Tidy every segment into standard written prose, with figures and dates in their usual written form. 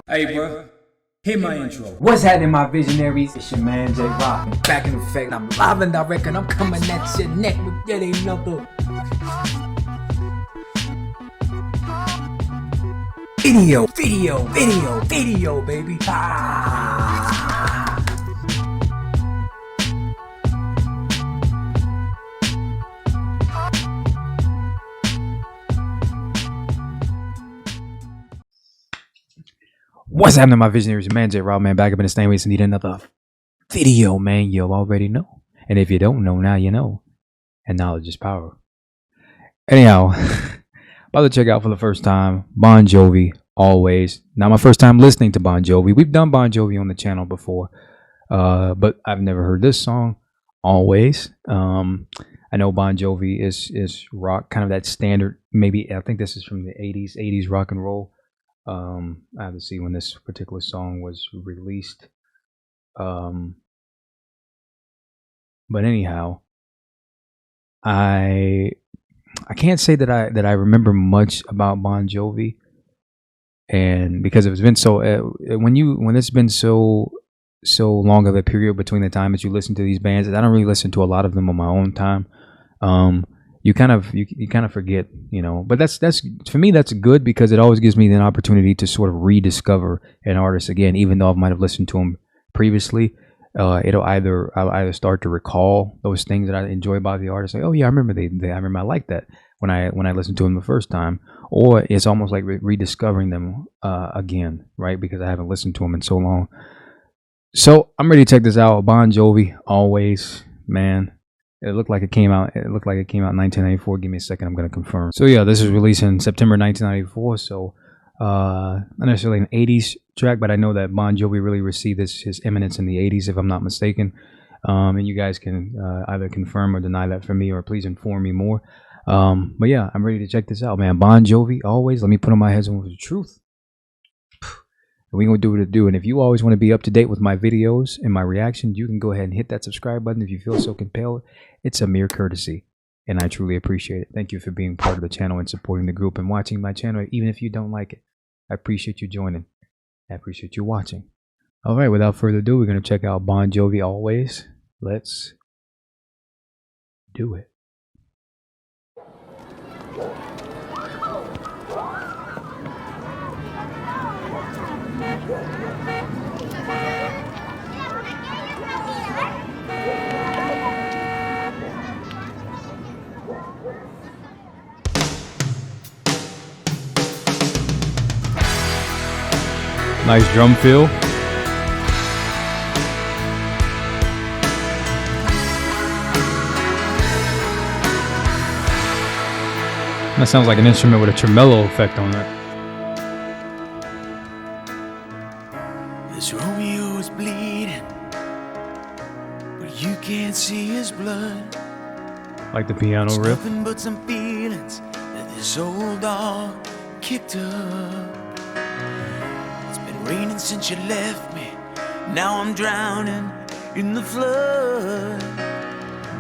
Hey, bro, hit my intro. What's happening, my visionaries? It's your man, J Rock. Back in effect, I'm live and direct, and I'm coming at your neck with yet another video, baby. What's happening, my visionaries? Man, J Rock, man, back up in the same way. Need another video, man. You already know. And if you don't know, now you know. And knowledge is power. Anyhow, about to check out for the first time Bon Jovi, Always. Now, my first time listening to Bon Jovi. We've done Bon Jovi on the channel before, but I've never heard this song, Always. I know Bon Jovi is rock, kind of that standard. Maybe I think this is from the 80s rock and roll. I have to see when this particular song was released. But anyhow, I can't say that I remember much about Bon Jovi, and because it's been so when it's been so long of a period between the time that you listen to these bands, I don't really listen to a lot of them on my own time. You kind of forget, you know. But that's for me, that's good, because it always gives me an opportunity to sort of rediscover an artist again, even though I might have listened to him previously. I'll either start to recall those things that I enjoy about the artist, like, oh yeah, I remember I like that when I listened to him the first time, or it's almost like rediscovering them again, right? Because I haven't listened to them in so long. So I'm ready to check this out. Bon Jovi, Always, man. It looked like it came out in 1994. Give me a second, I'm going to confirm. So yeah, this is released in September 1994. So not necessarily an 80s track, but I know that Bon Jovi really received his eminence in the 80s, if I'm not mistaken. And you guys can either confirm or deny that for me, or please inform me more. But yeah, I'm ready to check this out, man. Bon Jovi, Always. Let me put on my headphones with the truth. We're going to do what it do. And if you always want to be up to date with my videos and my reactions, you can go ahead and hit that subscribe button if you feel so compelled. It's a mere courtesy, and I truly appreciate it. Thank you for being part of the channel and supporting the group and watching my channel, even if you don't like it. I appreciate you joining. I appreciate you watching. All right, without further ado, we're going to check out Bon Jovi, Always. Let's do it. Nice drum fill. That sounds like an instrument with a tremolo effect on it. This Romeo is bleeding, but you can't see his blood. Like the piano riff. Nothing but some feelings that this old dog kicked up. Raining since you left me, now I'm drowning in the flood.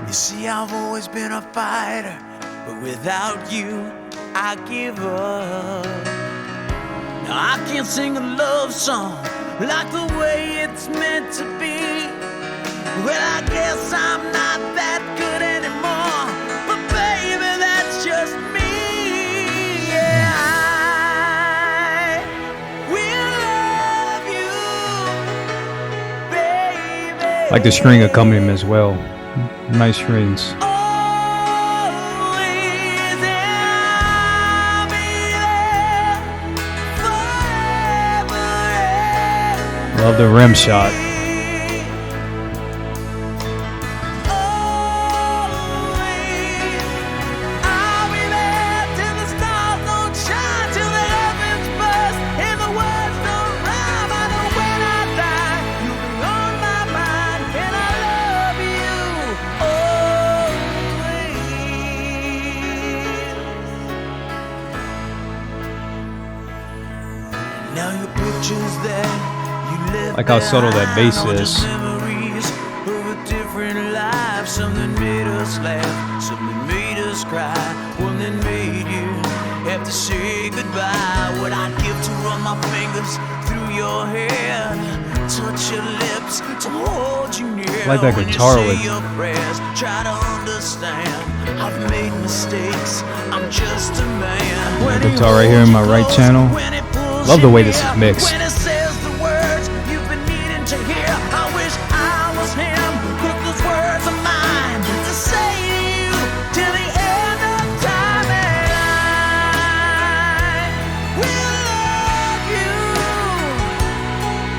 You see, I've always been a fighter, but without you, I give up. Now I can't sing a love song like the way it's meant to be. Well, I guess I'm not that good anymore, but baby, that's just me. Like the string accompaniment as well. Nice strings. Love the rim shot. Now your pictures that you live, like how subtle that bass is. Memories of a different life. Something made us laugh, something made us cry, one that made you have to say goodbye. What I'd give to run my fingers through your your head, touch your lips to hold you near. I like that when guitar you lick. say your prayers, try to understand. I've made mistakes, I'm just a man. When guitar right here in my right channel. Love the way this is mixed. When it says the words you've been needing to hear, I wish I was him. Put those words of mine to say to you till the end of time, and I will love you,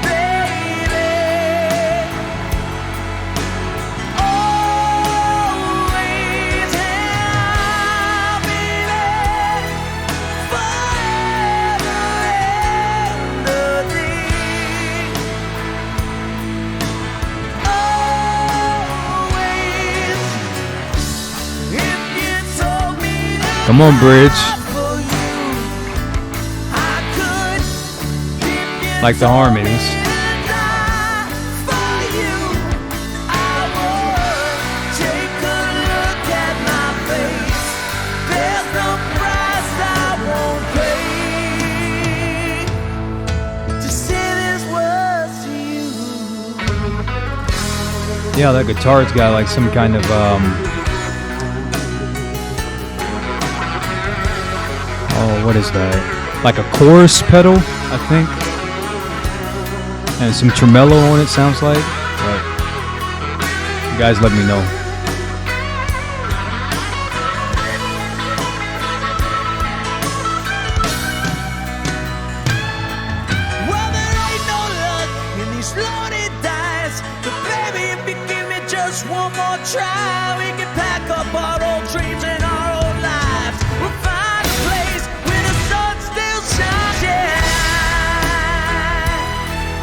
baby. Always, I'll be there forever and a day. Always, if you told me that Come on, Bridge. for you, I could. If you Like the harmonies. die for you, I would. Take a look at my face. There's no price I won't pay to say these words to you. Yeah, that guitar's got like some kind of oh, what is that? Like a chorus pedal, I think. And some tremolo on it, sounds like. But you guys let me know. Well, there ain't no luck in these loaded dice. But baby, if you give me just one more try, we can pack up our old dreams and our old lives. We'll find a place where the sun still shines. Yeah,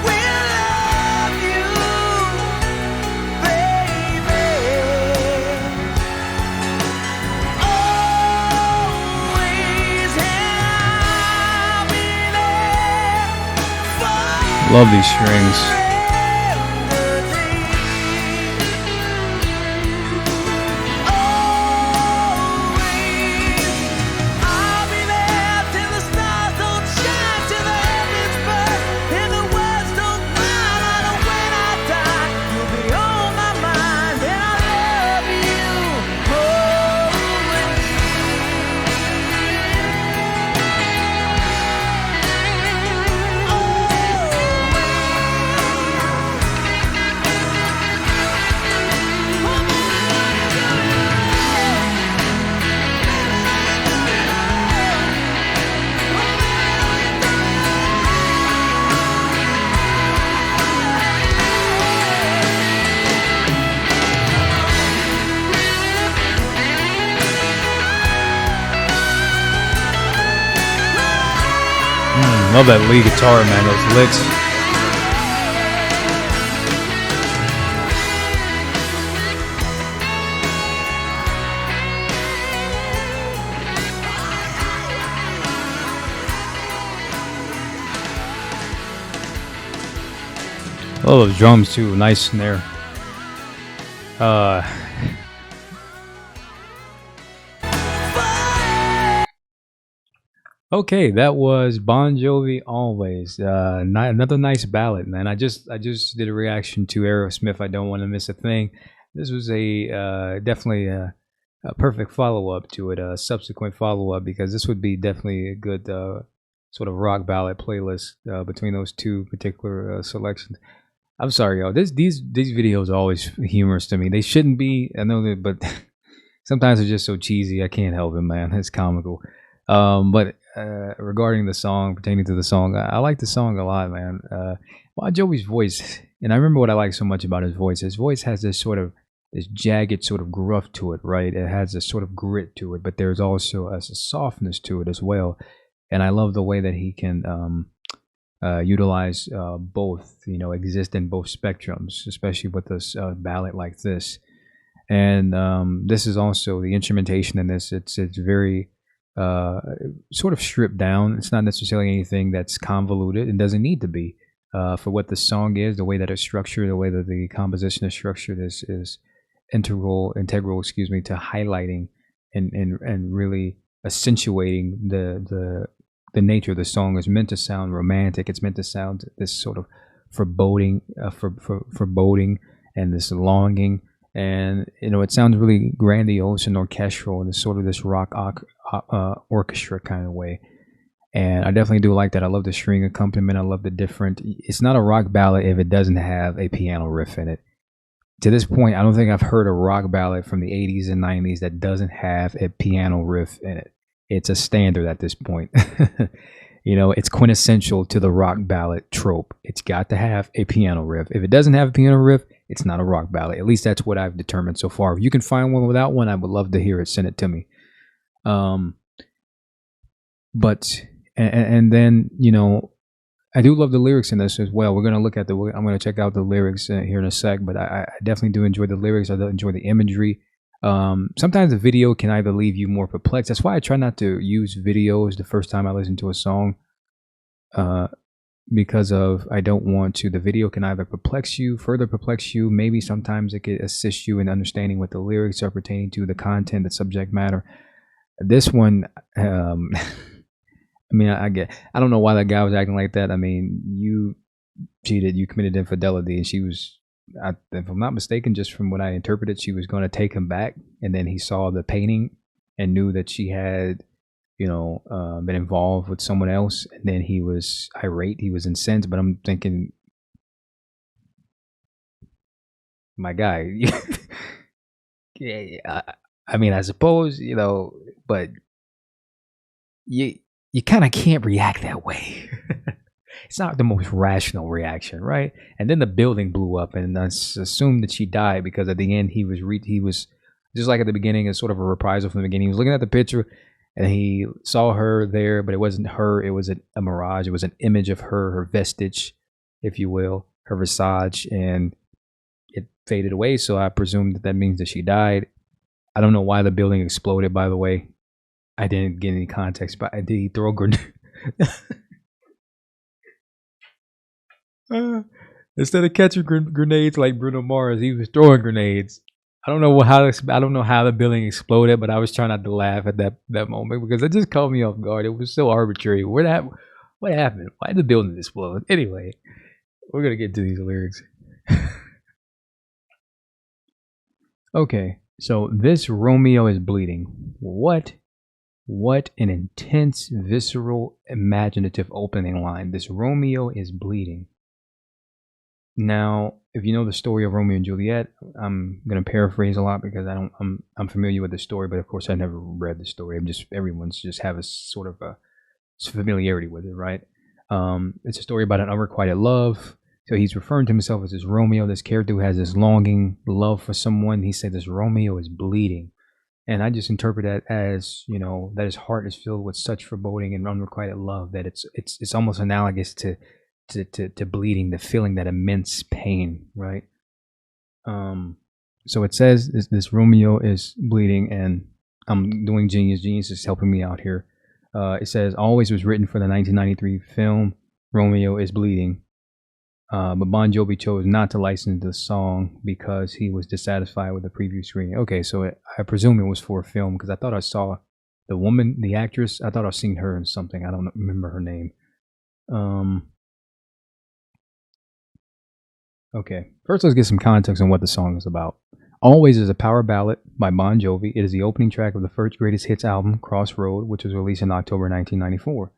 we'll love you, baby. Always, I'll be there forever. Love these strings. Love that lead guitar, man. Those licks. Oh, those drums too, nice in there. Okay, that was Bon Jovi Always. Another nice ballad, man. I just did a reaction to Aerosmith. I don't want to miss a thing. This was a definitely a perfect follow up to it, a subsequent follow up, because this would be definitely a good sort of rock ballad playlist between those two particular selections. I'm sorry, y'all. These videos are always humorous to me. They shouldn't be. I know that, but sometimes they're just so cheesy. I can't help it, man. It's comical. But regarding the song, pertaining to the song, I like the song a lot, man. Bon Jovi's voice, and I remember what I like so much about his voice. His voice has this jagged sort of gruff to it, right? It has this sort of grit to it, but there's also a softness to it as well. And I love the way that he can utilize both, exist in both spectrums, especially with this ballad like this. And this is also the instrumentation in this. It's very sort of stripped down. It's not necessarily anything that's convoluted. It doesn't need to be for what the song is, the way that it's structured, the way that the composition is structured is integral, excuse me, to highlighting and really accentuating the the nature of the song is meant to sound romantic. It's meant to sound this sort of foreboding, foreboding, and this longing. And it sounds really grandiose and orchestral in this sort of this rock orchestra kind of way. And I definitely do like that. I love the string accompaniment. I love the different. It's not a rock ballad if it doesn't have a piano riff in it. To this point, I don't think I've heard a rock ballad from the 80s and 90s that doesn't have a piano riff in it. It's a standard at this point. It's quintessential to the rock ballad trope. It's got to have a piano riff. If it doesn't have a piano riff, it's not a rock ballad. At least that's what I've determined so far. If you can find one without one, I would love to hear it. Send it to me. And then, I do love the lyrics in this as well. I'm going to check out the lyrics here in a sec, but I definitely do enjoy the lyrics. I do enjoy the imagery. Sometimes the video can either leave you more perplexed. That's why I try not to use videos the first time I listen to a song, because I don't want to. The video can either further perplex you. Maybe sometimes it could assist you in understanding what the lyrics are pertaining to, the content, the subject matter. This one, I don't know why that guy was acting like that. I mean, you cheated, you committed infidelity, and she was, if I'm not mistaken, just from what I interpreted, she was going to take him back. And then he saw the painting and knew that she had, been involved with someone else. And then he was irate, he was incensed. But I'm thinking, my guy, yeah, I suppose, but you kind of can't react that way. It's not the most rational reaction, right? And then the building blew up, and I assumed that she died because at the end he was just like at the beginning, it's sort of a reprisal from the beginning. He was looking at the picture, and he saw her there, but it wasn't her. It was a mirage. It was an image of her vestige, if you will, her visage, and it faded away. So I presumed that means that she died. I don't know why the building exploded, by the way. I didn't get any context, but did he throw a grenade? Instead of catching grenades like Bruno Mars, he was throwing grenades. I don't know how the building exploded, but I was trying not to laugh at that moment because it just caught me off guard. It was so arbitrary. What happened? Why did the building explode? Anyway, we're gonna get to these lyrics. Okay, so this Romeo is bleeding. What an intense, visceral, imaginative opening line. This Romeo is bleeding. Now, if you know the story of Romeo and Juliet, I'm going to paraphrase a lot because I'm familiar with the story, but of course I never read the story. Everyone's just have a sort of a familiarity with it, right? It's a story about an unrequited love. So he's referring to himself as this Romeo, this character who has this longing love for someone. He said this Romeo is bleeding. And I just interpret that as, that his heart is filled with such foreboding and unrequited love that it's almost analogous to bleeding, the feeling that immense pain, right? So it says this Romeo is bleeding, and I'm doing Genius. Genius is helping me out here. It says Always was written for the 1993 film Romeo is Bleeding. But Bon Jovi chose not to license the song because he was dissatisfied with the preview screening. Okay, so I presume it was for a film because I thought I saw the woman, the actress. I thought I've seen her in something. I don't remember her name. Okay, first let's get some context on what the song is about. Always is a power ballad by Bon Jovi. It is the opening track of the first greatest hits album, Crossroad, which was released in October 1994.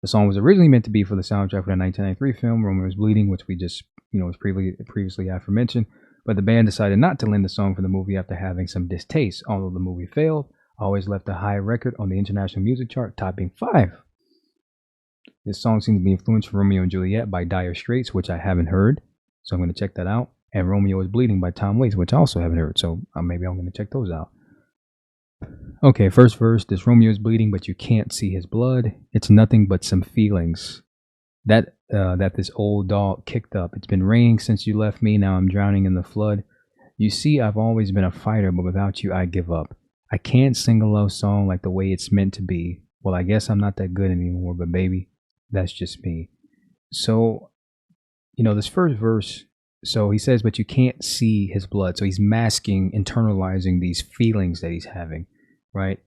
The song was originally meant to be for the soundtrack for the 1993 film Romeo is Bleeding, which we just, was previously aforementioned. But the band decided not to lend the song for the movie after having some distaste. Although the movie failed, Always left a high record on the international music chart, topping 5. This song seems to be influenced from Romeo and Juliet by Dire Straits, which I haven't heard, so I'm going to check that out. And Romeo is Bleeding by Tom Waits, which I also haven't heard, so maybe I'm going to check those out. Okay, first verse. This Romeo is bleeding, but you can't see his blood. It's nothing but some feelings that this old dog kicked up. It's been raining since you left me. Now I'm drowning in the flood. You see, I've always been a fighter, but without you, I give up. I can't sing a love song like the way it's meant to be. Well, I guess I'm not that good anymore, but baby, that's just me. So, this first verse. So he says, but you can't see his blood. So he's internalizing these feelings that he's having, right?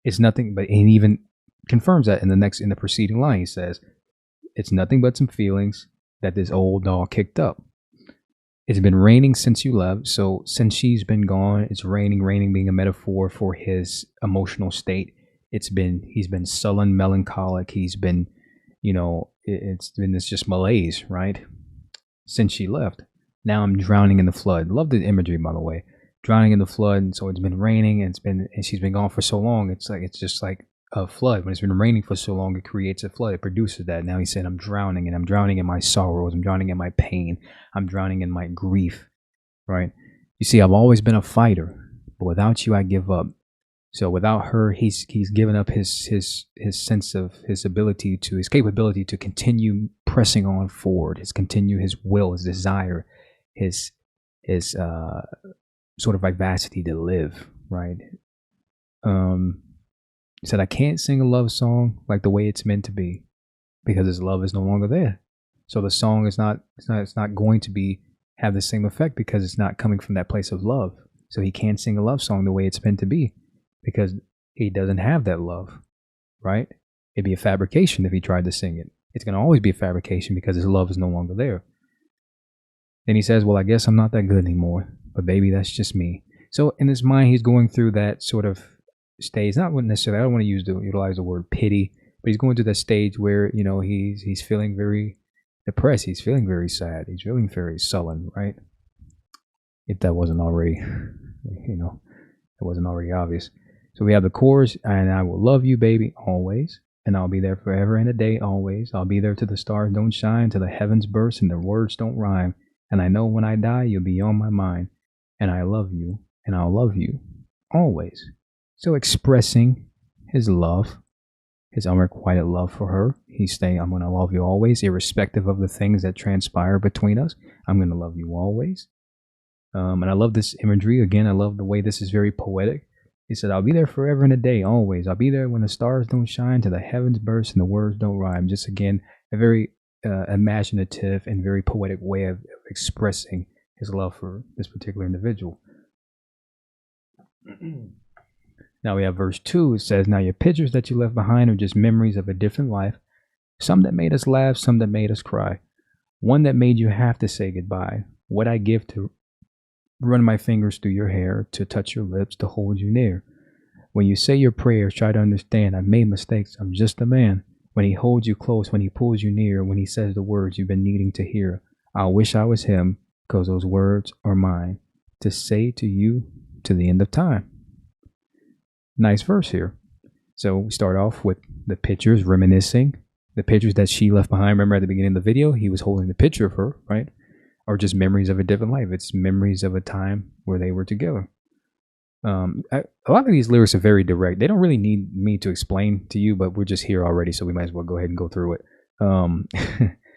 It's nothing but, and even confirms that in the preceding line. He says, "It's nothing but some feelings that this old dog kicked up. It's been raining since you left." So since she's been gone, it's raining. Raining being a metaphor for his emotional state. He's been sullen, melancholic. He's been, it's been this just malaise, right? Since she left. Now I'm drowning in the flood. Love the imagery, by the way. Drowning in the flood. And so it's been raining, and she's been gone for so long. It's just like a flood. When it's been raining for so long, it creates a flood. It produces that. Now he's saying, I'm drowning, and I'm drowning in my sorrows. I'm drowning in my pain. I'm drowning in my grief, right? You see, I've always been a fighter, but without you, I give up. So without her, he's given up his sense of his capability to continue pressing on forward, his will, his desire, his sort of vivacity to live, right? He said, I can't sing a love song like the way it's meant to be because his love is no longer there. So the song is not going to have the same effect because it's not coming from that place of love. So he can't sing a love song the way it's meant to be because he doesn't have that love, right? It'd be a fabrication if he tried to sing it. It's going to always be a fabrication because his love is no longer there. Then he says, well, I guess I'm not that good anymore, but baby, that's just me. So in his mind, he's going through that sort of stage. Not necessarily, I don't want to utilize the word pity, but he's going through that stage where, he's feeling very depressed. He's feeling very sad. He's feeling very sullen, right? If that wasn't already, it wasn't already obvious. So we have the chorus, and I will love you, baby, always. And I'll be there forever and a day, always. I'll be there till the stars don't shine, till the heavens burst and the words don't rhyme. And I know when I die, you'll be on my mind. And I love you, and I'll love you, always. So expressing his love, his unrequited love for her. He's saying, I'm going to love you always, irrespective of the things that transpire between us. I'm going to love you always. And I love this imagery. Again, I love the way this is very poetic. He said, I'll be there forever and a day, always. I'll be there when the stars don't shine, till the heavens burst and the words don't rhyme. Just again, a very imaginative and very poetic way of expressing his love for this particular individual. Now we have verse 2. It says, now your pictures that you left behind are just memories of a different life. Some that made us laugh, some that made us cry. One that made you have to say goodbye. What I give to run my fingers through your hair, to touch your lips, to hold you near. When you say your prayers, try to understand. I've made mistakes. I'm just a man. When he holds you close, when he pulls you near, when he says the words you've been needing to hear. I wish I was him, because those words are mine, to say to you to the end of time. Nice verse here. So we start off with the pictures, reminiscing. The pictures that she left behind. Remember at the beginning of the video, he was holding the picture of her, right? Or just memories of a different life. It's memories of a time where they were together. A lot of these lyrics are very direct. They don't really need me to explain to you, but we're just here already, so we might as well go ahead and go through it.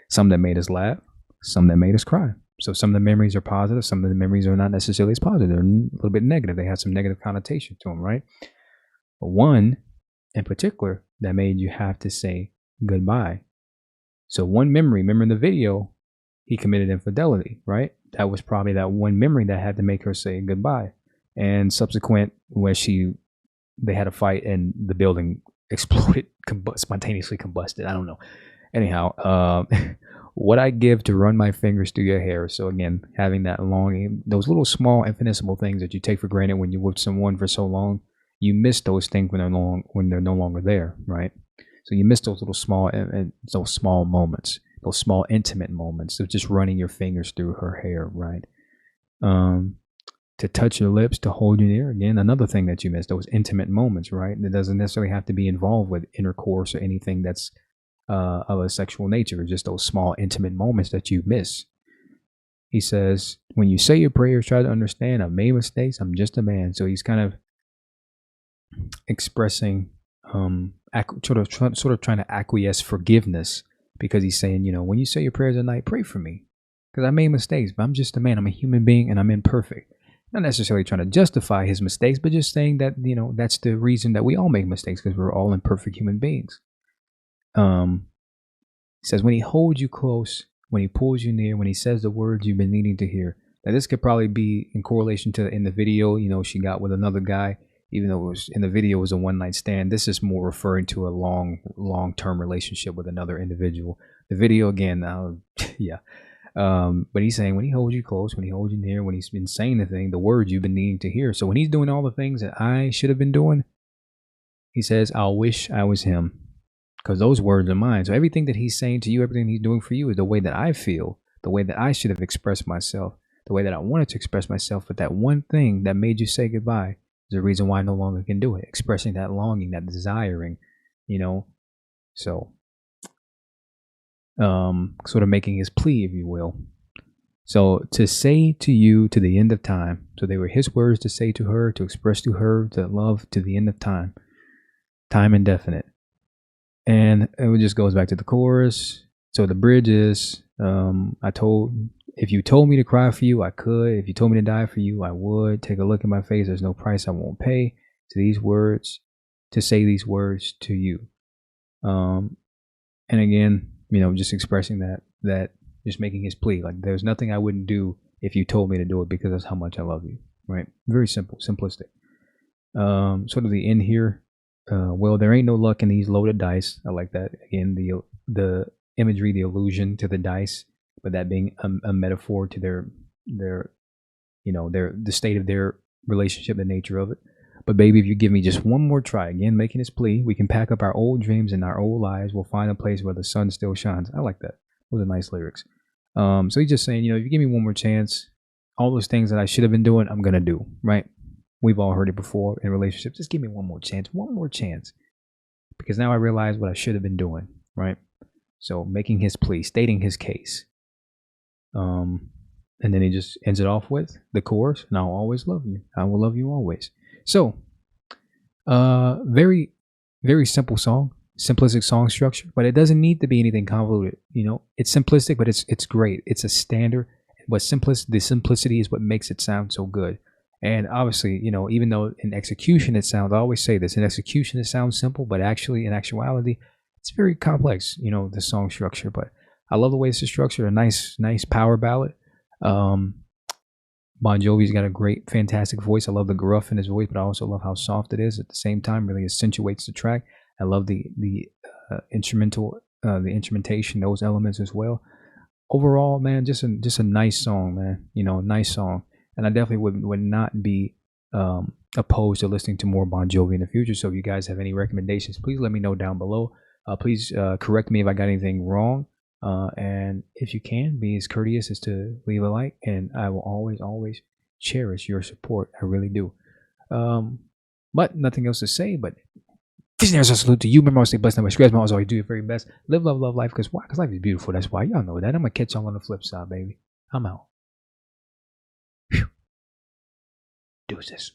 Some that made us laugh, some that made us cry. So some of the memories are positive, some of the memories are not necessarily as positive. They're a little bit negative. They have some negative connotation to them, right? But one in particular that made you have to say goodbye. So one memory, remember in the video, he committed infidelity, right? That was probably that one memory that had to make her say goodbye. And subsequent, when they had a fight and the building exploded, spontaneously combusted. I don't know. Anyhow, what I give to run my fingers through your hair. So again, having that longing, those little small infinitesimal things that you take for granted when you're with someone for so long, you miss those things when they're no longer there, right? So you miss those little small and those small moments, those small intimate moments of just running your fingers through her hair, right? To touch your lips, to hold you near. Again, another thing that you miss, those intimate moments, right? It doesn't necessarily have to be involved with intercourse or anything that's of a sexual nature. It's just those small intimate moments that you miss. He says, when you say your prayers, try to understand. I've made mistakes. I'm just a man. So he's kind of expressing sort of trying to acquiesce forgiveness, because he's saying, when you say your prayers at night, pray for me, because I made mistakes, but I'm just a man. I'm a human being and I'm imperfect. Not necessarily trying to justify his mistakes, but just saying that, that's the reason that we all make mistakes, because we're all imperfect human beings. He says, when he holds you close, when he pulls you near, when he says the words you've been needing to hear. Now this could probably be in correlation to in the video, she got with another guy. even though it was in the video it was a one night stand. This is more referring to a long-term relationship with another individual. The video again, yeah. But he's saying when he holds you close, when he holds you near, when he's been saying the words you've been needing to hear. So when he's doing all the things that I should have been doing, he says, "I'll wish I was him," because those words are mine. So everything that he's saying to you, everything he's doing for you is the way that I feel, the way that I should have expressed myself, the way that I wanted to express myself. But that one thing that made you say goodbye is the reason why I no longer can do it. Expressing that longing, that desiring, you know. So, sort of making his plea, if you will. So to say to you to the end of time. So they were his words to say to her, to express to her, to love to the end of time. Time indefinite. And it just goes back to the chorus. So the bridge is, if you told me to cry for you, I could. If you told me to die for you, I would. Take a look in my face. There's no price I won't pay to these words, to say these words to you. And again, you know, just expressing that just making his plea. Like, there's nothing I wouldn't do if you told me to do it, because that's how much I love you. Right? Very simple, simplistic. Sort of the end here. Well, there ain't no luck in these loaded dice. I like that. Again, the imagery, the allusion to the dice, but that being a metaphor to the state of their relationship, the nature of it. But baby, if you give me just one more try, again, making his plea, we can pack up our old dreams and our old lives. We'll find a place where the sun still shines. I like that. Those are nice lyrics. So he's just saying, you know, if you give me one more chance, all those things that I should have been doing, I'm going to do, right? We've all heard it before in relationships. Just give me one more chance. Because now I realize what I should have been doing, right? So making his plea, stating his case. And then he just ends it off with the chorus, and I'll always love you. I will love you always. So, very, very simple song, simplistic song structure, but it doesn't need to be anything convoluted. You know, it's simplistic, but it's great. It's a standard. But the simplicity is what makes it sound so good. And obviously, you know, even though in execution I always say this, in execution it sounds simple, but actually in actuality, it's very complex, you know, the song structure. But I love the way it's structured, a nice power ballad. Bon Jovi's got a great, fantastic voice. I love the gruff in his voice, but I also love how soft it is at the same time, really accentuates the track. I love the instrumentation, those elements as well. Overall, man, just a nice song, man, you know, nice song. And I definitely would not be opposed to listening to more Bon Jovi in the future. So if you guys have any recommendations, please let me know down below. Please correct me if I got anything wrong. And if you can, be as courteous as to leave a like. And I will always cherish your support. I really do. But nothing else to say. But there's a salute to you. Remember, stay blessed. Never stress. Always do your very best. Live, love life. Because why? Because life is beautiful. That's why. Y'all know that. I'm going to catch y'all on the flip side, baby. I'm out. Deuces.